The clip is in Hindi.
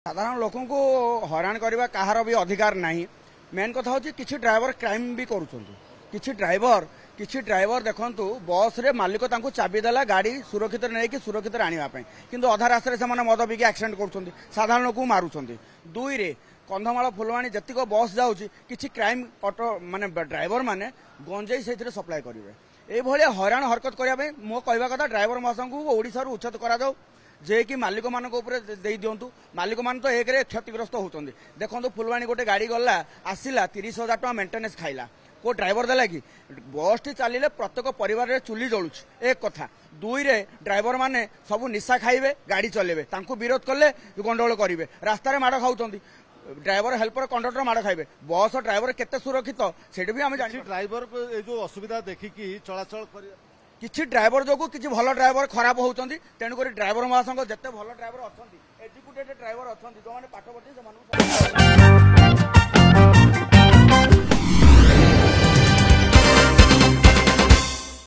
साधारण लोक को हैरान करवा कहार भी अधिकार नहीं। मेन कथा हूँ कि ड्राइवर क्राइम भी किछि ड्राइवर देखंतु बस रे मालिक तांको चाबी देला गाड़ी सुरक्षित नहीं कि सुरक्षित आनिबा पई किंतु अधा रास्ता से मद पिकी एक्सीडेंट करुछंती साधारण लोक मारुछंती। दुई रे कंधमाल फुलवाणी जतिक बस जाउछि किछि क्राइम ऑटो माने ड्राइवर माने गंजेई से सप्लाई करेंगे ये हैरान हरकत करने मो कहवा कथा ड्राइवर महाशय को ओडिशा रु उच्छेद करा जाऊ जे कि मालिक मान दे दिंतु। मालिक मान तो एक क्षतिग्रस्त होती देखो फुलवाणी गोटे गाड़ी गला आसला 30,000 टका मेंटेनेंस खाइला को ड्राइवर देला कि बस टी चलिए प्रत्येक परिवार चुली जलुच एक कथा। दुई रे ड्राइवर माने सब निशा खाइबे गाड़ी चलेबे तांको विरोध कले गंडगोल करेंगे रास्तार माड़ खाऊँ ड्राइवर हेल्पर कंडक्टर माड़ खाइबे बस ड्राइवर केते सुरक्षित सेठी भी आम जानि ड्राइवर जो असुविधा देखिकी चलाचल किछि ड्राइवर जो किछि भल ड्राइवर खराब होउचंदी तेणुक ड्राइवर महासंघ जिते भल ड्राइवर अच्छा एजुकेटेड ड्राइवर अच्छा जो मैंने पाठ पढ़ी से